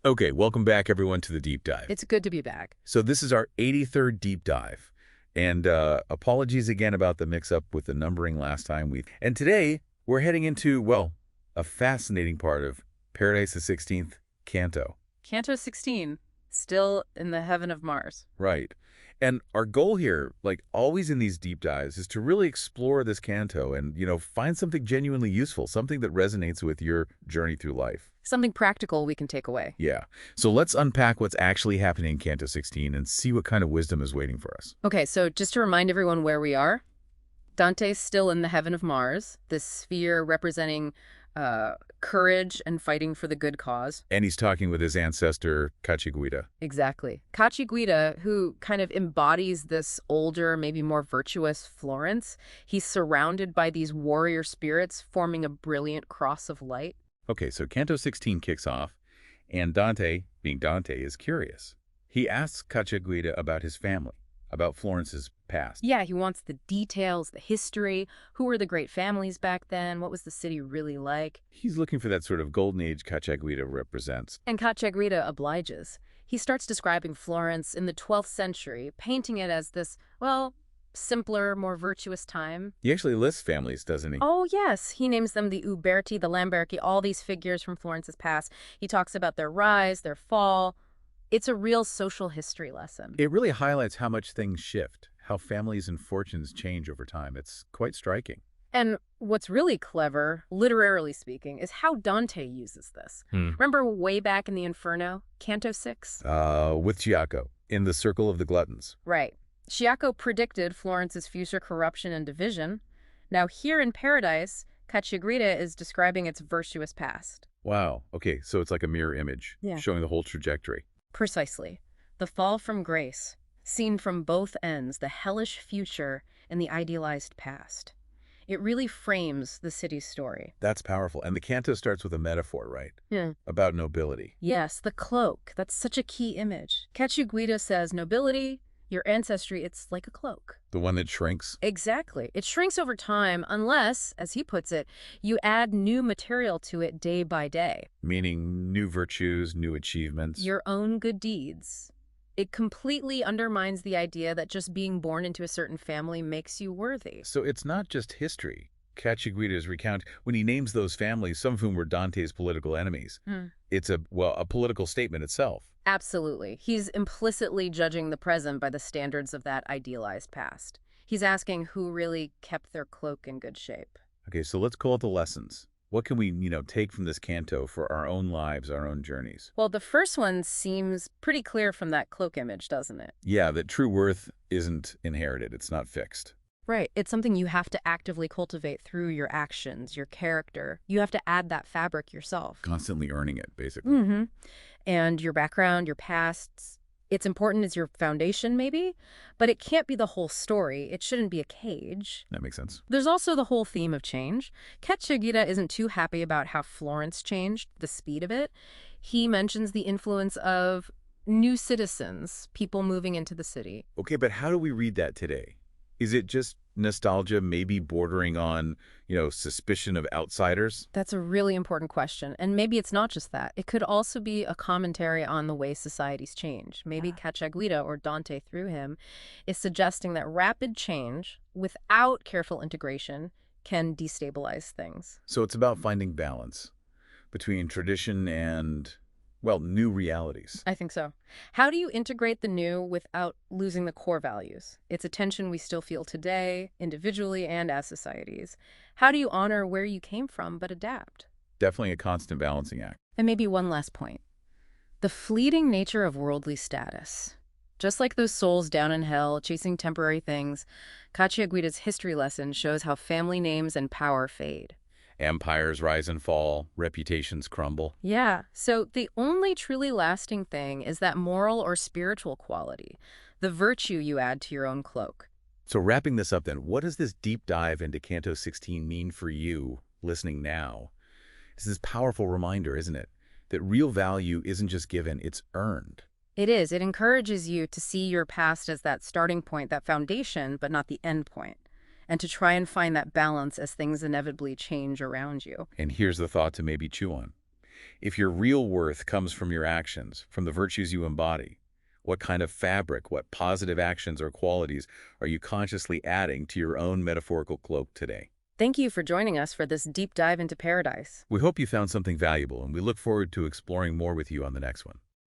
Okay, welcome back everyone to the deep dive. It's good to be back. So this is our 83rd deep dive. And apologies again about the mix-up with the numbering last time. And today, we're heading into, well, a fascinating part of Paradise the 16th Canto. Canto 16, still in the heaven of Mars. Right. And our goal here, like always in these deep dives, is to really explore this canto and, find something genuinely useful, something that resonates with your journey through life. Something practical we can take away. Yeah. So let's unpack what's actually happening in Canto 16 and see what kind of wisdom is waiting for us. Okay, so just to remind everyone where we are, Dante's still in the heaven of Mars, this sphere representing courage and fighting for the good cause. And he's talking with his ancestor, Cacciaguida. Exactly. Cacciaguida, who kind of embodies this older, maybe more virtuous Florence. He's surrounded by these warrior spirits forming a brilliant cross of light. Okay, so Canto 16 kicks off, and Dante, being Dante, is curious. He asks Cacciaguida about his family, about Florence's past. Yeah, he wants the details, the history. Who were the great families back then? What was the city really like? He's looking for that sort of golden age Cacciaguida represents. And Cacciaguida obliges. He starts describing Florence in the 12th century, painting it as this, well, simpler, more virtuous time. He actually lists families, doesn't he? Oh, yes. He names them the Uberti, the Lamberti, all these figures from Florence's past. He talks about their rise, their fall. It's a real social history lesson. It really highlights how much things shift, how families and fortunes change over time. It's quite striking. And what's really clever, literarily speaking, is how Dante uses this. Remember way back in the Inferno, Canto 6? With Giacomo, in the Circle of the Gluttons. Right. Giacomo predicted Florence's future corruption and division. Now here in Paradise, Cacciaguida is describing its virtuous past. Wow. Okay, so it's like a mirror image, Yeah. showing the whole trajectory. Precisely. The fall from grace, seen from both ends, the hellish future and the idealized past. It really frames the city's story. That's powerful. And the canto starts with a metaphor, right? Yeah. About nobility. Yes, the cloak. That's such a key image. Cacciaguida says nobility, your ancestry, it's like a cloak. The one that shrinks? Exactly. It shrinks over time unless, as he puts it, you add new material to it day by day. Meaning new virtues, new achievements. Your own good deeds. It completely undermines the idea that just being born into a certain family makes you worthy. So it's not just history. Cacciaguida's recount, when he names those families, some of whom were Dante's political enemies, it's a political statement itself. Absolutely. He's implicitly judging the present by the standards of that idealized past. He's asking who really kept their cloak in good shape. Okay, so let's call it the lessons. What can we, take from this canto for our own lives, our own journeys? Well, the first one seems pretty clear from that cloak image, doesn't it? Yeah, that true worth isn't inherited. It's not fixed. Right. It's something you have to actively cultivate through your actions, your character. You have to add that fabric yourself. Constantly earning it, basically. Mm-hmm. And your background, your past, it's important as your foundation, maybe, but it can't be the whole story. It shouldn't be a cage. That makes sense. There's also the whole theme of change. Cacciaguida isn't too happy about how Florence changed, the speed of it. He mentions the influence of new citizens, people moving into the city. Okay, but how do we read that today? Is it just nostalgia, maybe bordering on, suspicion of outsiders? That's a really important question. And maybe it's not just that. It could also be a commentary on the way societies change. Maybe Cacciaguida, or Dante through him, is suggesting that rapid change without careful integration can destabilize things. So it's about finding balance between tradition and, new realities. I think so. How do you integrate the new without losing the core values? It's a tension we still feel today, individually and as societies. How do you honor where you came from but adapt? Definitely a constant balancing act. And maybe one last point. The fleeting nature of worldly status. Just like those souls down in hell chasing temporary things, Cacciaguida's history lesson shows how family names and power fade. Empires rise and fall, reputations crumble. Yeah, so the only truly lasting thing is that moral or spiritual quality, the virtue you add to your own cloak. So wrapping this up then, what does this deep dive into Canto 16 mean for you listening now? It's this powerful reminder, isn't it, that real value isn't just given, it's earned. It is. It encourages you to see your past as that starting point, that foundation, but not the end point. And to try and find that balance as things inevitably change around you. And here's the thought to maybe chew on. If your real worth comes from your actions, from the virtues you embody, what kind of fabric, what positive actions or qualities are you consciously adding to your own metaphorical cloak today? Thank you for joining us for this deep dive into paradise. We hope you found something valuable, and we look forward to exploring more with you on the next one.